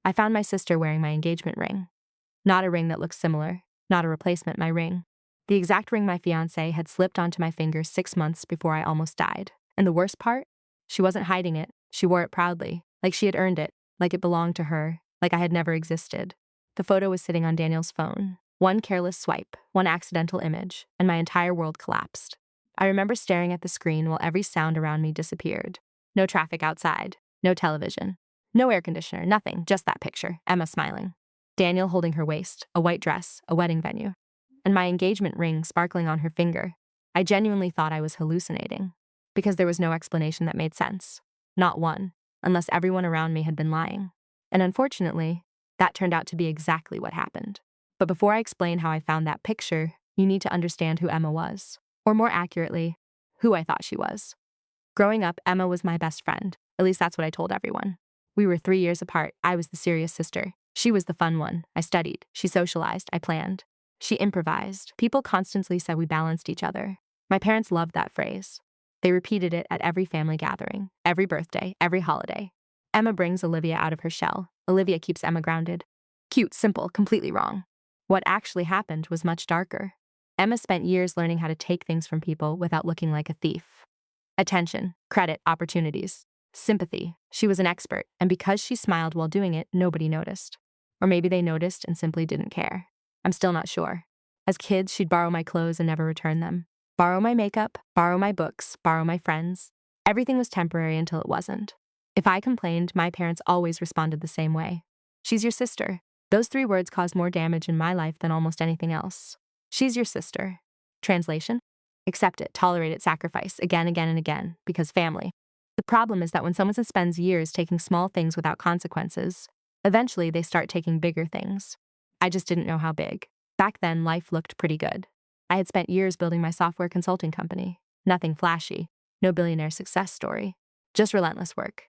I found my sister wearing my engagement ring. Not a ring that looked similar, not a replacement, my ring. The exact ring my fiancé had slipped onto my finger 6 months before I almost died. And the worst part? She wasn't hiding it. She wore it proudly, like she had earned it, like it belonged to her, like I had never existed. The photo was sitting on Daniel's phone. One careless swipe, one accidental image, and my entire world collapsed. I remember staring at the screen while every sound around me disappeared. No traffic outside, no television, no air conditioner, nothing, just that picture, Emma smiling. Daniel holding her waist, a white dress, a wedding venue, and my engagement ring sparkling on her finger. I genuinely thought I was hallucinating, because there was no explanation that made sense. Not one, unless everyone around me had been lying. And unfortunately, that turned out to be exactly what happened. But before I explain how I found that picture, you need to understand who Emma was. Or more accurately, who I thought she was. Growing up, Emma was my best friend. At least that's what I told everyone. We were 3 years apart. I was the serious sister. She was the fun one. I studied. She socialized. I planned. She improvised. People constantly said we balanced each other. My parents loved that phrase. They repeated it at every family gathering, every birthday, every holiday. Emma brings Olivia out of her shell. Olivia keeps Emma grounded. Cute, simple, completely wrong. What actually happened was much darker. Emma spent years learning how to take things from people without looking like a thief. Attention, credit, opportunities, sympathy. She was an expert, and because she smiled while doing it, nobody noticed. Or maybe they noticed and simply didn't care. I'm still not sure. As kids, she'd borrow my clothes and never return them. Borrow my makeup, borrow my books, borrow my friends. Everything was temporary until it wasn't. If I complained, my parents always responded the same way. She's your sister. Those 3 words caused more damage in my life than almost anything else. She's your sister. Translation? Accept it, tolerate it, sacrifice, again, and again, because family. The problem is that when someone spends years taking small things without consequences, eventually they start taking bigger things. I just didn't know how big. Back then, life looked pretty good. I had spent years building my software consulting company. Nothing flashy, no billionaire success story, just relentless work.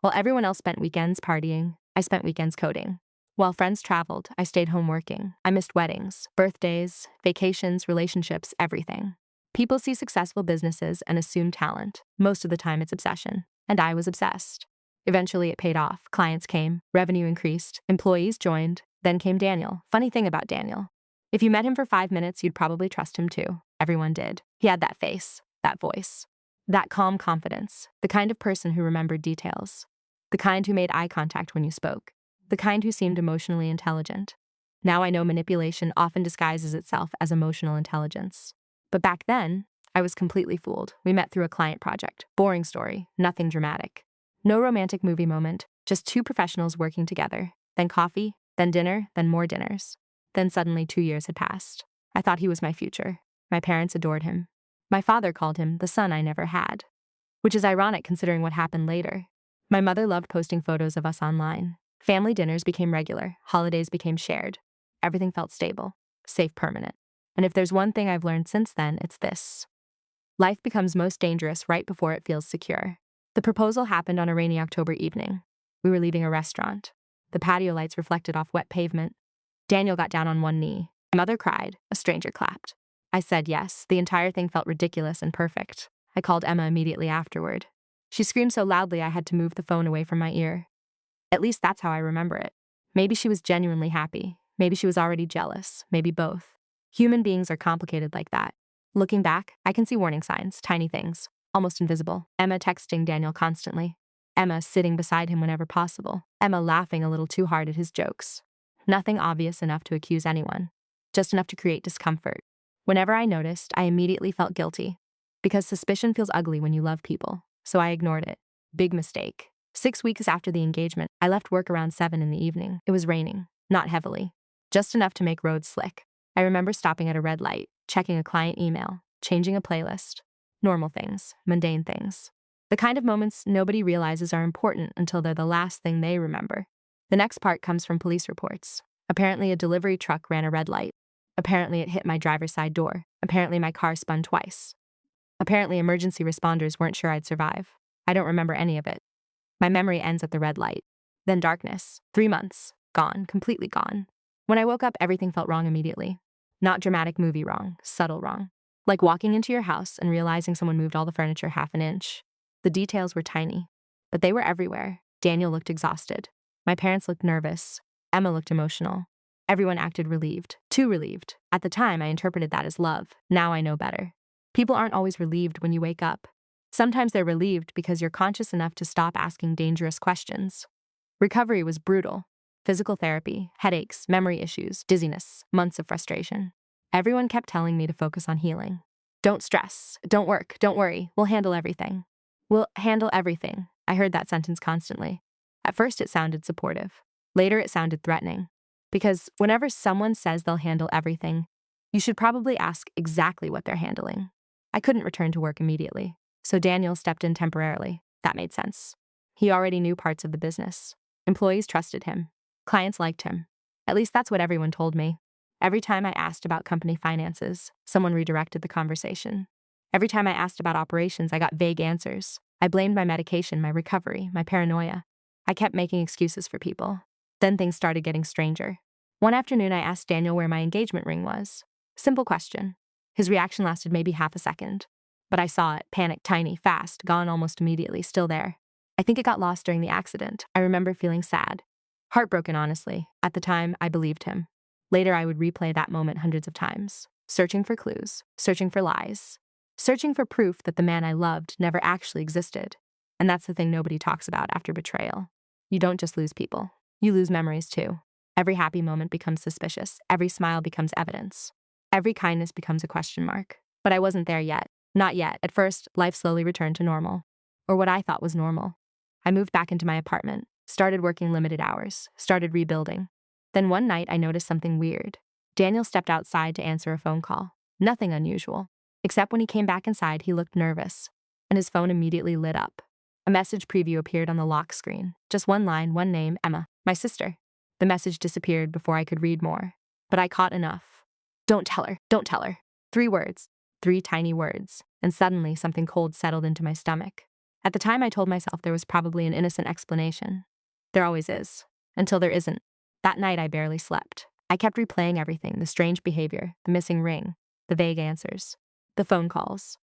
While everyone else spent weekends partying, I spent weekends coding. While friends traveled, I stayed home working. I missed weddings, birthdays, vacations, relationships, everything. People see successful businesses and assume talent. Most of the time it's obsession. And I was obsessed. Eventually it paid off. Clients came, revenue increased, employees joined, then came Daniel. Funny thing about Daniel. If you met him for 5 minutes, you'd probably trust him too. Everyone did. He had that face, that voice, that calm confidence, the kind of person who remembered details, the kind who made eye contact when you spoke, the kind who seemed emotionally intelligent. Now I know manipulation often disguises itself as emotional intelligence. But back then, I was completely fooled. We met through a client project. Boring story, nothing dramatic. No romantic movie moment, just 2 professionals working together. Then coffee, then dinner, then more dinners. Then suddenly 2 years had passed. I thought he was my future. My parents adored him. My father called him the son I never had. Which is ironic considering what happened later. My mother loved posting photos of us online. Family dinners became regular. Holidays became shared. Everything felt stable, safe, permanent. And if there's one thing I've learned since then, it's this. Life becomes most dangerous right before it feels secure. The proposal happened on a rainy October evening. We were leaving a restaurant. The patio lights reflected off wet pavement. Daniel got down on one knee. My mother cried. A stranger clapped. I said yes. The entire thing felt ridiculous and perfect. I called Emma immediately afterward. She screamed so loudly I had to move the phone away from my ear. At least that's how I remember it. Maybe she was genuinely happy. Maybe she was already jealous. Maybe both. Human beings are complicated like that. Looking back, I can see warning signs, tiny things, almost invisible. Emma texting Daniel constantly. Emma sitting beside him whenever possible. Emma laughing a little too hard at his jokes. Nothing obvious enough to accuse anyone. Just enough to create discomfort. Whenever I noticed, I immediately felt guilty. Because suspicion feels ugly when you love people. So I ignored it. Big mistake. 6 weeks after the engagement, I left work around 7 in the evening. It was raining. Not heavily. Just enough to make roads slick. I remember stopping at a red light, checking a client email, changing a playlist. Normal things, mundane things. The kind of moments nobody realizes are important until they're the last thing they remember. The next part comes from police reports. Apparently a delivery truck ran a red light. Apparently it hit my driver's side door. Apparently my car spun twice. Apparently emergency responders weren't sure I'd survive. I don't remember any of it. My memory ends at the red light. Then darkness. 3 months. Gone. Completely gone. When I woke up, everything felt wrong immediately. Not dramatic movie wrong, subtle wrong. Like walking into your house and realizing someone moved all the furniture half an inch. The details were tiny, but they were everywhere. Daniel looked exhausted. My parents looked nervous. Emma looked emotional. Everyone acted relieved, too relieved. At the time, I interpreted that as love. Now I know better. People aren't always relieved when you wake up. Sometimes they're relieved because you're conscious enough to stop asking dangerous questions. Recovery was brutal. Physical therapy, headaches, memory issues, dizziness, months of frustration. Everyone kept telling me to focus on healing. Don't stress, don't work, don't worry, we'll handle everything. We'll handle everything. I heard that sentence constantly. At first it sounded supportive. Later it sounded threatening. Because whenever someone says they'll handle everything, you should probably ask exactly what they're handling. I couldn't return to work immediately, so Daniel stepped in temporarily. That made sense. He already knew parts of the business. Employees trusted him. Clients liked him. At least that's what everyone told me. Every time I asked about company finances, someone redirected the conversation. Every time I asked about operations, I got vague answers. I blamed my medication, my recovery, my paranoia. I kept making excuses for people. Then things started getting stranger. One afternoon, I asked Daniel where my engagement ring was. Simple question. His reaction lasted maybe half a second. But I saw it, panicked, tiny, fast, gone almost immediately, still there. I think it got lost during the accident. I remember feeling sad. Heartbroken, honestly. At the time, I believed him. Later, I would replay that moment hundreds of times, searching for clues, searching for lies, searching for proof that the man I loved never actually existed. And that's the thing nobody talks about after betrayal. You don't just lose people. You lose memories too. Every happy moment becomes suspicious. Every smile becomes evidence. Every kindness becomes a question mark. But I wasn't there yet. Not yet. At first, life slowly returned to normal. Or what I thought was normal. I moved back into my apartment, started working limited hours, started rebuilding. Then one night I noticed something weird. Daniel stepped outside to answer a phone call. Nothing unusual. Except when he came back inside, he looked nervous, and his phone immediately lit up. A message preview appeared on the lock screen. Just one line, one name, Emma, my sister. The message disappeared before I could read more. But I caught enough. Don't tell her, don't tell her. 3 words. 3 tiny words. And suddenly something cold settled into my stomach. At the time I told myself there was probably an innocent explanation. There always is. Until there isn't. That night I barely slept. I kept replaying everything, the strange behavior, the missing ring, the vague answers, the phone calls,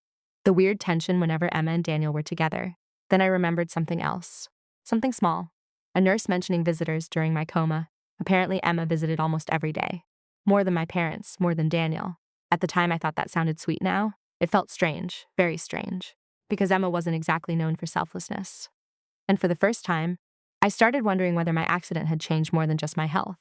the weird tension whenever Emma and Daniel were together. Then I remembered something else. Something small. A nurse mentioning visitors during my coma. Apparently Emma visited almost every day. More than my parents, more than Daniel. At the time I thought that sounded sweet now. It felt strange, very strange. Because Emma wasn't exactly known for selflessness. And for the first time, I started wondering whether my accident had changed more than just my health.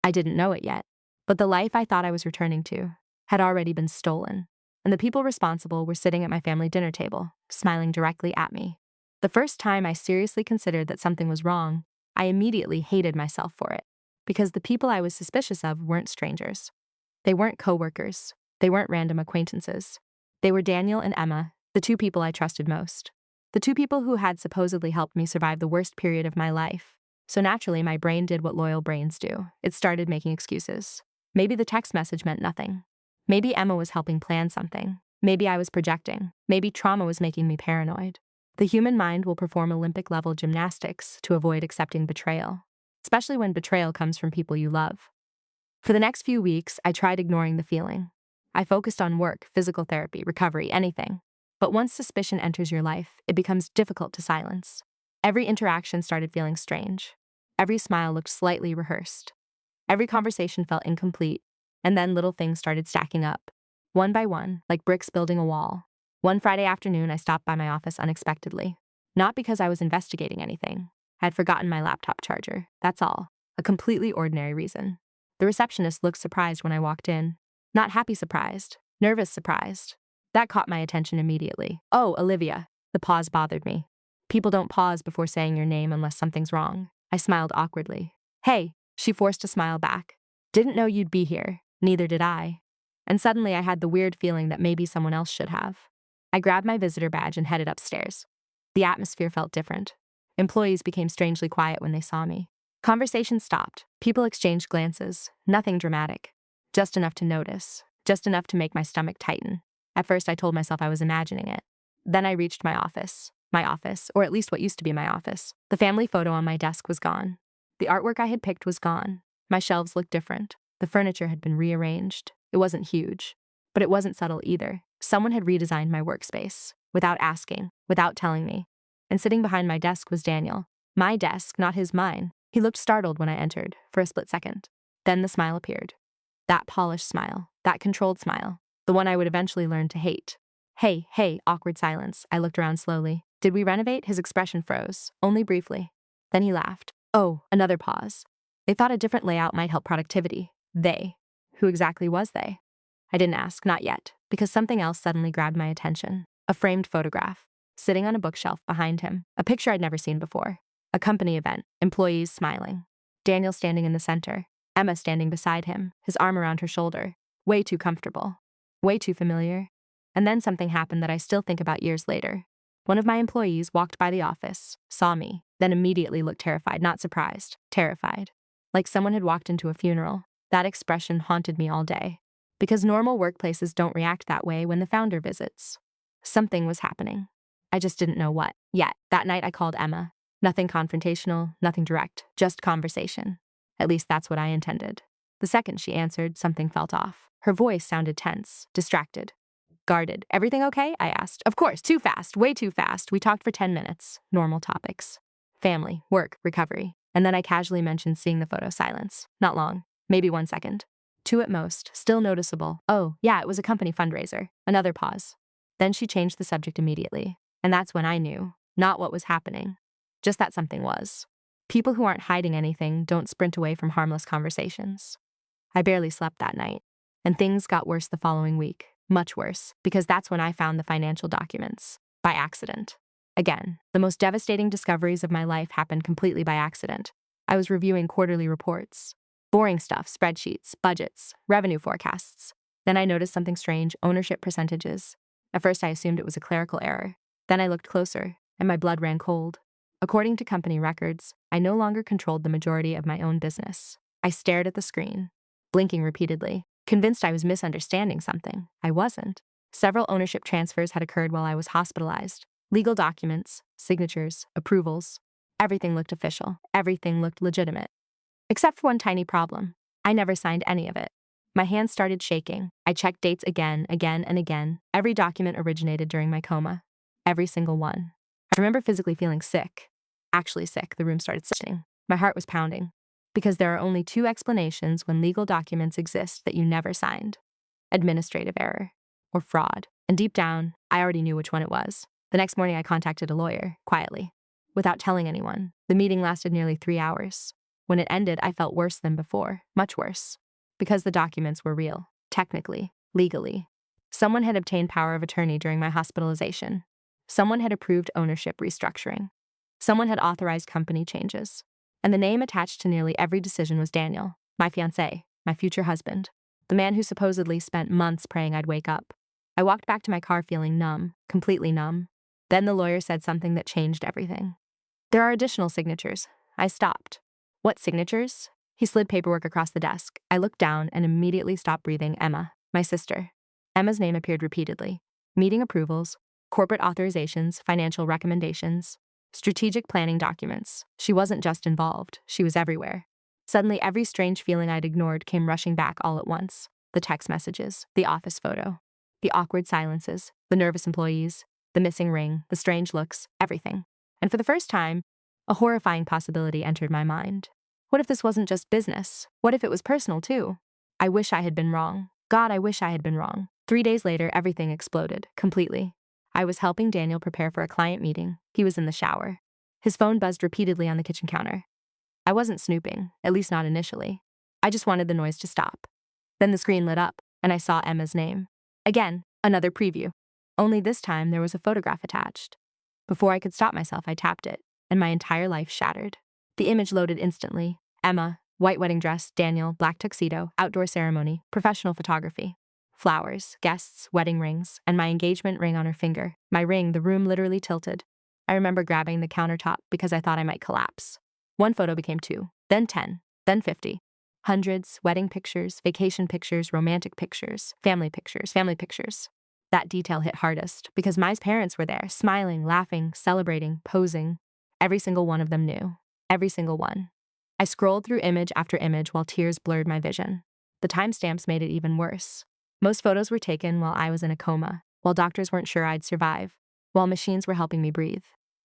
I didn't know it yet, but the life I thought I was returning to had already been stolen, and the people responsible were sitting at my family dinner table, smiling directly at me. The first time I seriously considered that something was wrong, I immediately hated myself for it, because the people I was suspicious of weren't strangers. They weren't coworkers. They weren't random acquaintances. They were Daniel and Emma, the 2 people I trusted most. The 2 people who had supposedly helped me survive the worst period of my life. So naturally, my brain did what loyal brains do. It started making excuses. Maybe the text message meant nothing. Maybe Emma was helping plan something. Maybe I was projecting. Maybe trauma was making me paranoid. The human mind will perform Olympic-level gymnastics to avoid accepting betrayal, especially when betrayal comes from people you love. For the next few weeks, I tried ignoring the feeling. I focused on work, physical therapy, recovery, anything. But once suspicion enters your life, it becomes difficult to silence. Every interaction started feeling strange. Every smile looked slightly rehearsed. Every conversation felt incomplete, and then little things started stacking up, one by one, like bricks building a wall. One Friday afternoon, I stopped by my office unexpectedly. Not because I was investigating anything. I had forgotten my laptop charger, that's all. A completely ordinary reason. The receptionist looked surprised when I walked in. Not happy surprised, nervous surprised. That caught my attention immediately. Oh, Olivia. The pause bothered me. People don't pause before saying your name unless something's wrong. I smiled awkwardly. Hey, she forced a smile back. Didn't know you'd be here. Neither did I. And suddenly I had the weird feeling that maybe someone else should have. I grabbed my visitor badge and headed upstairs. The atmosphere felt different. Employees became strangely quiet when they saw me. Conversation stopped. People exchanged glances. Nothing dramatic. Just enough to notice. Just enough to make my stomach tighten. At first, I told myself I was imagining it. Then I reached my office. My office, or at least what used to be my office. The family photo on my desk was gone. The artwork I had picked was gone. My shelves looked different. The furniture had been rearranged. It wasn't huge, but it wasn't subtle either. Someone had redesigned my workspace, without asking, without telling me. And sitting behind my desk was Daniel. My desk, not his mine. He looked startled when I entered, for a split second. Then the smile appeared. That polished smile, that controlled smile, the one I would eventually learn to hate. Hey, hey, awkward silence. I looked around slowly. Did we renovate? His expression froze, only briefly. Then he laughed. Oh, another pause. They thought a different layout might help productivity. They. Who exactly was they? I didn't ask, not yet, because something else suddenly grabbed my attention. A framed photograph, sitting on a bookshelf behind him. A picture I'd never seen before. A company event, employees smiling. Daniel standing in the center. Emma standing beside him, his arm around her shoulder. Way too comfortable. Way too familiar. And then something happened that I still think about years later. One of my employees walked by the office, saw me, then immediately looked terrified, not surprised, terrified. Like someone had walked into a funeral. That expression haunted me all day. Because normal workplaces don't react that way when the founder visits. Something was happening. I just didn't know what. Yet, that night I called Emma. Nothing confrontational, nothing direct, just conversation. At least that's what I intended. The second she answered, something felt off. Her voice sounded tense, distracted, guarded. Everything okay? I asked. Of course, too fast, way too fast. We talked for 10 minutes. Normal topics. Family, work, recovery. And then I casually mentioned seeing the photo. Silence. Not long. Maybe 1 second. 2 at most, still noticeable. Oh, yeah, it was a company fundraiser. Another pause. Then she changed the subject immediately. And that's when I knew. Not what was happening. Just that something was. People who aren't hiding anything don't sprint away from harmless conversations. I barely slept that night. And things got worse the following week. Much worse, because that's when I found the financial documents. By accident. Again, the most devastating discoveries of my life happened completely by accident. I was reviewing quarterly reports. Boring stuff, spreadsheets, budgets, revenue forecasts. Then I noticed something strange, ownership percentages. At first I assumed it was a clerical error. Then I looked closer, and my blood ran cold. According to company records, I no longer controlled the majority of my own business. I stared at the screen, blinking repeatedly, convinced I was misunderstanding something. I wasn't. Several ownership transfers had occurred while I was hospitalized. Legal documents, signatures, approvals. Everything looked official. Everything looked legitimate. Except for one tiny problem. I never signed any of it. My hands started shaking. I checked dates again, and again. Every document originated during my coma. Every single one. I remember physically feeling sick. Actually sick, the room started spinning. My heart was pounding. Because there are only 2 explanations when legal documents exist that you never signed. Administrative error. Or fraud. And deep down, I already knew which one it was. The next morning I contacted a lawyer, quietly. Without telling anyone. The meeting lasted nearly 3 hours. When it ended, I felt worse than before. Much worse. Because the documents were real. Technically. Legally. Someone had obtained power of attorney during my hospitalization. Someone had approved ownership restructuring. Someone had authorized company changes. And the name attached to nearly every decision was Daniel, my fiancé, my future husband, the man who supposedly spent months praying I'd wake up. I walked back to my car feeling numb, completely numb. Then the lawyer said something that changed everything. There are additional signatures. I stopped. What signatures? He slid paperwork across the desk. I looked down and immediately stopped breathing. Emma, my sister. Emma's name appeared repeatedly. Meeting approvals, corporate authorizations, financial recommendations, strategic planning documents. She wasn't just involved, she was everywhere. Suddenly, every strange feeling I'd ignored came rushing back all at once. The text messages, the office photo, the awkward silences, the nervous employees, the missing ring, the strange looks, everything. And for the first time, a horrifying possibility entered my mind. What if this wasn't just business? What if it was personal too? I wish I had been wrong. God, I wish I had been wrong. 3 days later, everything exploded, completely. I was helping Daniel prepare for a client meeting. He was in the shower. His phone buzzed repeatedly on the kitchen counter. I wasn't snooping, at least not initially. I just wanted the noise to stop. Then the screen lit up, and I saw Emma's name. Again, another preview. Only this time there was a photograph attached. Before I could stop myself, I tapped it, and my entire life shattered. The image loaded instantly. Emma, white wedding dress, Daniel, black tuxedo, outdoor ceremony, professional photography. Flowers, guests, wedding rings, and my engagement ring on her finger. My ring, the room literally tilted. I remember grabbing the countertop because I thought I might collapse. 1 photo became 2, then 10, then 50. Hundreds, wedding pictures, vacation pictures, romantic pictures, family pictures, family pictures. That detail hit hardest because my parents were there, smiling, laughing, celebrating, posing. Every single one of them knew. Every single one. I scrolled through image after image while tears blurred my vision. The timestamps made it even worse. Most photos were taken while I was in a coma, while doctors weren't sure I'd survive, while machines were helping me breathe,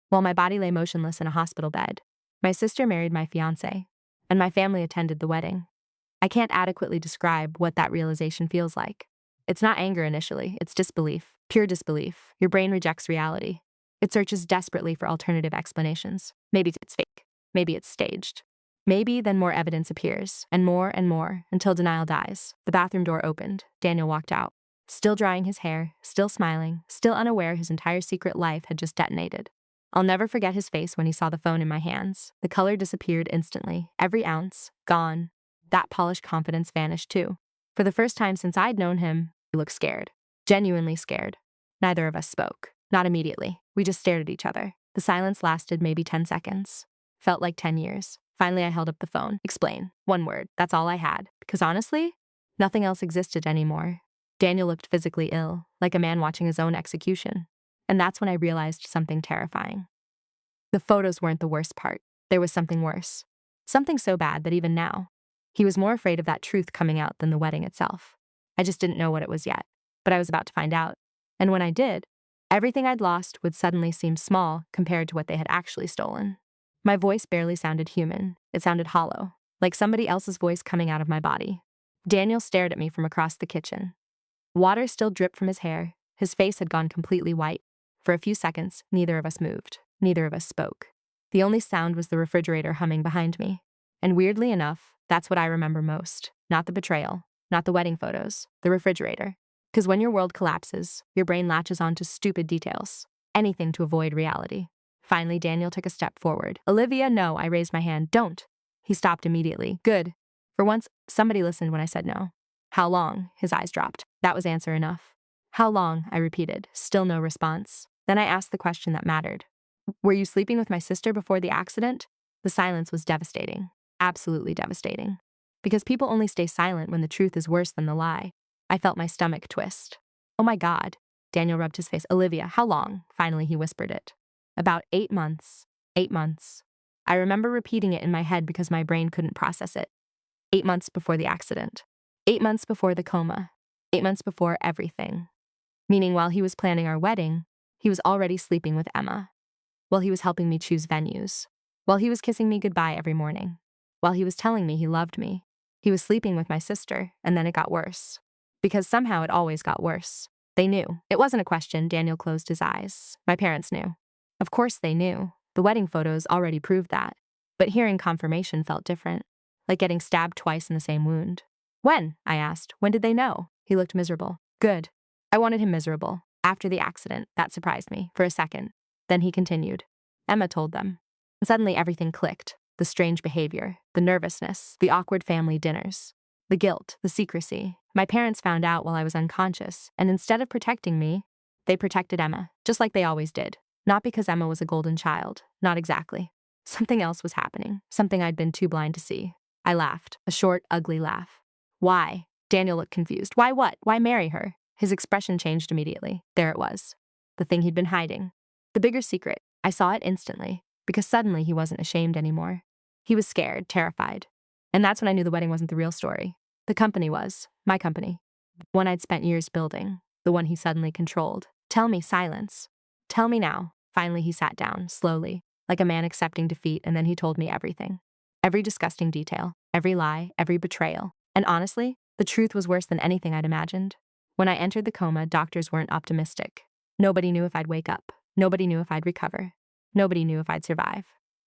while my body lay motionless in a hospital bed. My sister married my fiancé, and my family attended the wedding. I can't adequately describe what that realization feels like. It's not anger initially, it's disbelief, pure disbelief. Your brain rejects reality. It searches desperately for alternative explanations. Maybe it's fake. Maybe it's staged. Maybe then more evidence appears, and more, until denial dies. The bathroom door opened. Daniel walked out. Still drying his hair, still smiling, still unaware his entire secret life had just detonated. I'll never forget his face when he saw the phone in my hands. The color disappeared instantly. Every ounce, gone. That polished confidence vanished too. For the first time since I'd known him, he looked scared. Genuinely scared. Neither of us spoke. Not immediately. We just stared at each other. The silence lasted maybe 10 seconds. Felt like 10 years. Finally, I held up the phone. Explain. One word. That's all I had. Because honestly, nothing else existed anymore. Daniel looked physically ill, like a man watching his own execution. And that's when I realized something terrifying. The photos weren't the worst part. There was something worse. Something so bad that even now, he was more afraid of that truth coming out than the wedding itself. I just didn't know what it was yet, but I was about to find out. And when I did, everything I'd lost would suddenly seem small compared to what they had actually stolen. My voice barely sounded human. It sounded hollow, like somebody else's voice coming out of my body. Daniel stared at me from across the kitchen. Water still dripped from his hair. His face had gone completely white. For a few seconds, neither of us moved. Neither of us spoke. The only sound was the refrigerator humming behind me. And weirdly enough, that's what I remember most. Not the betrayal, not the wedding photos, the refrigerator. Because when your world collapses, your brain latches onto stupid details. Anything to avoid reality. Finally, Daniel took a step forward. Olivia, no, I raised my hand. Don't. He stopped immediately. Good. For once, somebody listened when I said no. How long? His eyes dropped. That was answer enough. How long? I repeated. Still no response. Then I asked the question that mattered. Were you sleeping with my sister before the accident? The silence was devastating. Absolutely devastating. Because people only stay silent when the truth is worse than the lie. I felt my stomach twist. Oh my God. Daniel rubbed his face. Olivia, how long? Finally, he whispered it. About 8 months. 8 months. I remember repeating it in my head because my brain couldn't process it. 8 months before the accident. 8 months before the coma. 8 months before everything. Meaning while he was planning our wedding, he was already sleeping with Emma. While he was helping me choose venues. While he was kissing me goodbye every morning. While he was telling me he loved me. He was sleeping with my sister, and then it got worse. Because somehow it always got worse. They knew. It wasn't a question. Daniel closed his eyes. My parents knew. Of course they knew. The wedding photos already proved that. But hearing confirmation felt different. Like getting stabbed twice in the same wound. When? I asked. When did they know? He looked miserable. Good. I wanted him miserable. After the accident, that surprised me, for a second. Then he continued. Emma told them. And suddenly everything clicked. The strange behavior, the nervousness, the awkward family dinners, the guilt, the secrecy. My parents found out while I was unconscious, and instead of protecting me, they protected Emma, just like they always did. Not because Emma was a golden child. Not exactly. Something else was happening, something I'd been too blind to see. I laughed, a short, ugly laugh. Why? Daniel looked confused. Why what? Why marry her? His expression changed immediately. There it was. The thing he'd been hiding. The bigger secret. I saw it instantly, because suddenly he wasn't ashamed anymore. He was scared, terrified. And that's when I knew the wedding wasn't the real story. The company was. My company. The one I'd spent years building. The one he suddenly controlled. Tell me, silence. Tell me now. Finally he sat down, slowly, like a man accepting defeat, and then he told me everything. Every disgusting detail, every lie, every betrayal. And honestly, the truth was worse than anything I'd imagined. When I entered the coma, doctors weren't optimistic. Nobody knew if I'd wake up. Nobody knew if I'd recover. Nobody knew if I'd survive.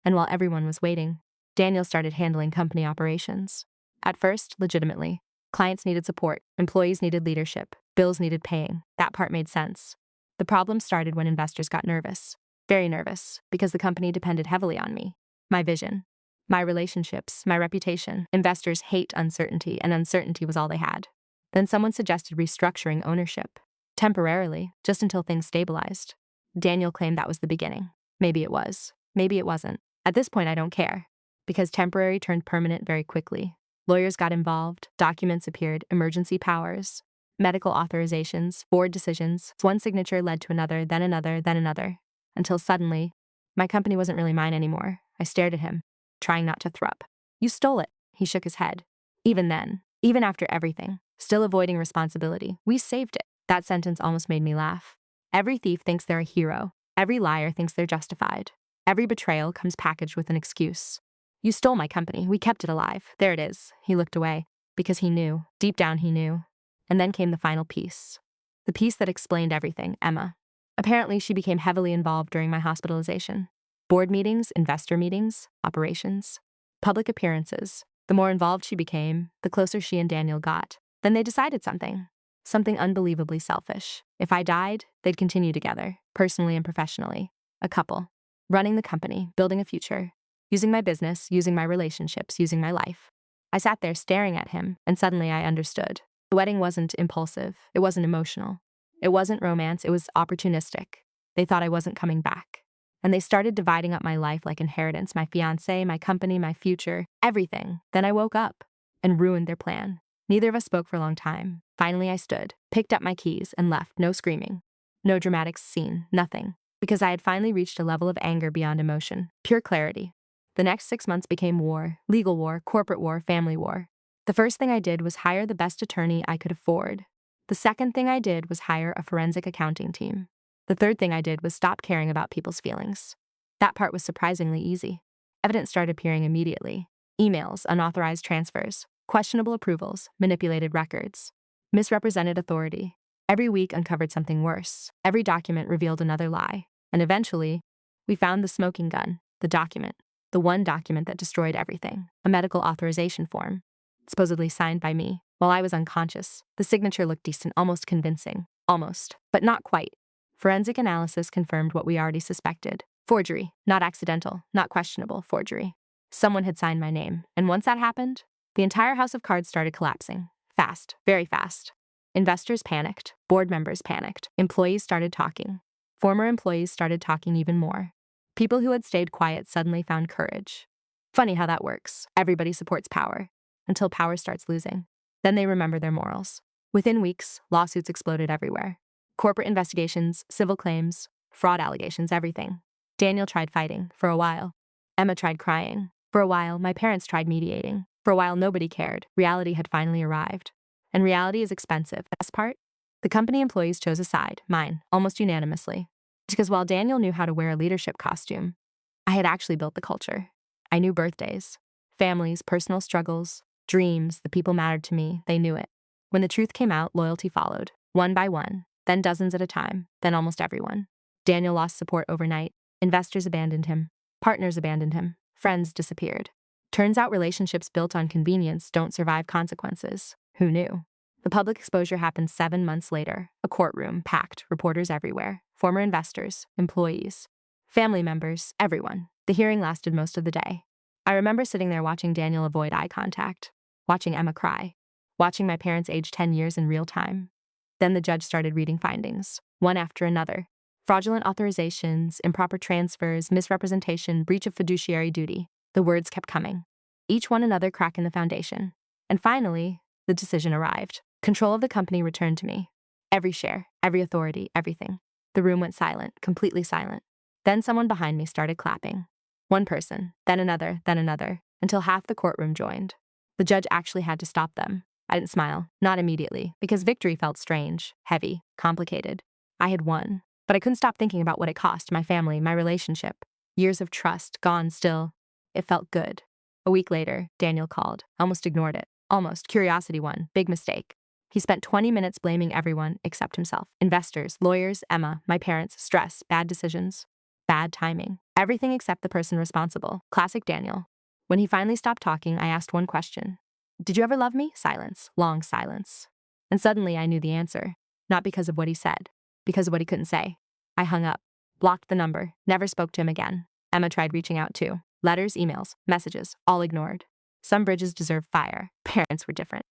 And while everyone was waiting, Daniel started handling company operations. At first, legitimately. Clients needed support, employees needed leadership, bills needed paying. That part made sense. The problem started when investors got nervous. Very nervous, because the company depended heavily on me. My vision. My relationships, my reputation. Investors hate uncertainty, and uncertainty was all they had. Then someone suggested restructuring ownership. Temporarily, just until things stabilized. Daniel claimed that was the beginning. Maybe it was. Maybe it wasn't. At this point, I don't care. Because temporary turned permanent very quickly. Lawyers got involved, documents appeared, emergency powers, medical authorizations, board decisions. One signature led to another, then another, then another. Until suddenly, my company wasn't really mine anymore. I stared at him, trying not to throw up. You stole it. He shook his head. Even then, even after everything, still avoiding responsibility, we saved it. That sentence almost made me laugh. Every thief thinks they're a hero. Every liar thinks they're justified. Every betrayal comes packaged with an excuse. You stole my company. We kept it alive. There it is. He looked away because he knew. Deep down, he knew. And then came the final piece. The piece that explained everything, Emma. Apparently, she became heavily involved during my hospitalization. Board meetings, investor meetings, operations, public appearances. The more involved she became, the closer she and Daniel got. Then they decided something. Something unbelievably selfish. If I died, they'd continue together, personally and professionally. A couple. Running the company, building a future. Using my business, using my relationships, using my life. I sat there staring at him, and suddenly I understood. The wedding wasn't impulsive. It wasn't emotional. It wasn't romance. It was opportunistic. They thought I wasn't coming back. And they started dividing up my life like inheritance, my fiancé, my company, my future, everything. Then I woke up and ruined their plan. Neither of us spoke for a long time. Finally, I stood, picked up my keys, and left. No screaming. No dramatic scene. Nothing. Because I had finally reached a level of anger beyond emotion. Pure clarity. The next 6 months became war, legal war, corporate war, family war. The first thing I did was hire the best attorney I could afford. The second thing I did was hire a forensic accounting team. The third thing I did was stop caring about people's feelings. That part was surprisingly easy. Evidence started appearing immediately. Emails, unauthorized transfers, questionable approvals, manipulated records, misrepresented authority. Every week uncovered something worse. Every document revealed another lie. And eventually, we found the smoking gun, the document, the one document that destroyed everything, a medical authorization form, supposedly signed by me. While I was unconscious, the signature looked decent, almost convincing. Almost, but not quite. Forensic analysis confirmed what we already suspected. Forgery, not accidental, not questionable, forgery. Someone had signed my name, and once that happened, the entire house of cards started collapsing. Fast, very fast. Investors panicked, board members panicked, employees started talking. Former employees started talking even more. People who had stayed quiet suddenly found courage. Funny how that works. Everybody supports power, until power starts losing. Then they remember their morals. Within weeks, lawsuits exploded everywhere. Corporate investigations, civil claims, fraud allegations, everything. Daniel tried fighting, for a while. Emma tried crying. For a while, my parents tried mediating. For a while, nobody cared. Reality had finally arrived. And reality is expensive. The best part? The company employees chose a side, mine, almost unanimously. Because while Daniel knew how to wear a leadership costume, I had actually built the culture. I knew birthdays, families, personal struggles, dreams, the people mattered to me, they knew it. When the truth came out, loyalty followed, one by one, then dozens at a time, then almost everyone. Daniel lost support overnight. Investors abandoned him. Partners abandoned him. Friends disappeared. Turns out relationships built on convenience don't survive consequences. Who knew? The public exposure happened 7 months later. A courtroom packed, reporters everywhere, former investors, employees, family members, everyone. The hearing lasted most of the day. I remember sitting there watching Daniel avoid eye contact, watching Emma cry, watching my parents age 10 years in real time. Then the judge started reading findings, one after another. Fraudulent authorizations, improper transfers, misrepresentation, breach of fiduciary duty. The words kept coming. Each one another crack in the foundation. And finally, the decision arrived. Control of the company returned to me. Every share, every authority, everything. The room went silent, completely silent. Then someone behind me started clapping. One person, then another, until half the courtroom joined. The judge actually had to stop them. I didn't smile, not immediately, because victory felt strange, heavy, complicated. I had won, but I couldn't stop thinking about what it cost, my family, my relationship. Years of trust, gone still. It felt good. A week later, Daniel called. I almost ignored it. Almost. Curiosity won. Big mistake. He spent 20 minutes blaming everyone except himself. Investors, lawyers, Emma, my parents, stress, bad decisions, bad timing. Everything except the person responsible. Classic Daniel. When he finally stopped talking, I asked one question. Did you ever love me? Silence. Long silence. And suddenly I knew the answer. Not because of what he said. Because of what he couldn't say. I hung up. Blocked the number. Never spoke to him again. Emma tried reaching out too. Letters, emails, messages, all ignored. Some bridges deserve fire. Parents were different.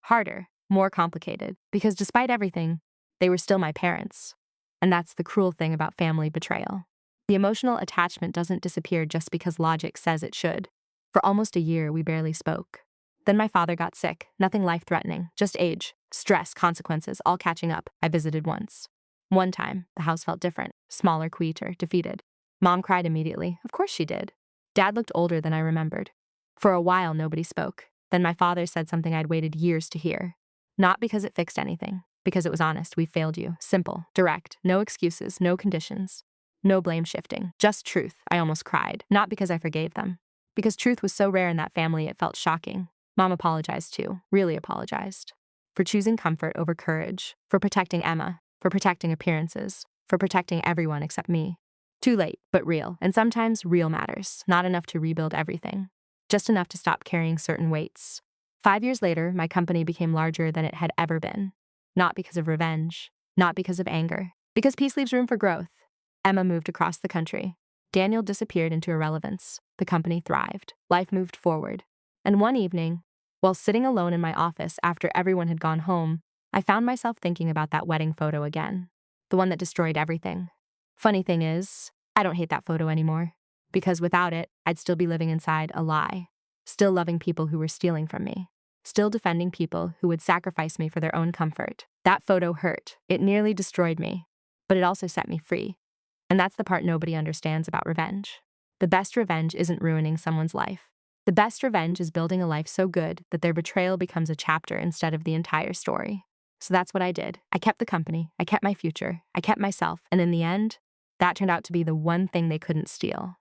Harder. More complicated. Because despite everything, they were still my parents. And that's the cruel thing about family betrayal. The emotional attachment doesn't disappear just because logic says it should. For almost a year, we barely spoke. Then my father got sick. Nothing life-threatening. Just age, stress, consequences, all catching up. I visited once. One time, the house felt different. Smaller, quieter, defeated. Mom cried immediately. Of course she did. Dad looked older than I remembered. For a while, nobody spoke. Then my father said something I'd waited years to hear. Not because it fixed anything. Because it was honest. We failed you. Simple. Direct. No excuses. No conditions. No blame shifting, just truth. I almost cried, not because I forgave them. Because truth was so rare in that family, it felt shocking. Mom apologized too, really apologized. For choosing comfort over courage, for protecting Emma, for protecting appearances, for protecting everyone except me. Too late, but real, and sometimes real matters, not enough to rebuild everything. Just enough to stop carrying certain weights. 5 years later, my company became larger than it had ever been. Not because of revenge, not because of anger, because peace leaves room for growth. Emma moved across the country. Daniel disappeared into irrelevance. The company thrived. Life moved forward. And one evening, while sitting alone in my office after everyone had gone home, I found myself thinking about that wedding photo again. The one that destroyed everything. Funny thing is, I don't hate that photo anymore. Because without it, I'd still be living inside a lie. Still loving people who were stealing from me. Still defending people who would sacrifice me for their own comfort. That photo hurt. It nearly destroyed me. But it also set me free. And that's the part nobody understands about revenge. The best revenge isn't ruining someone's life. The best revenge is building a life so good that their betrayal becomes a chapter instead of the entire story. So that's what I did. I kept the company, I kept my future, I kept myself, and in the end, that turned out to be the one thing they couldn't steal.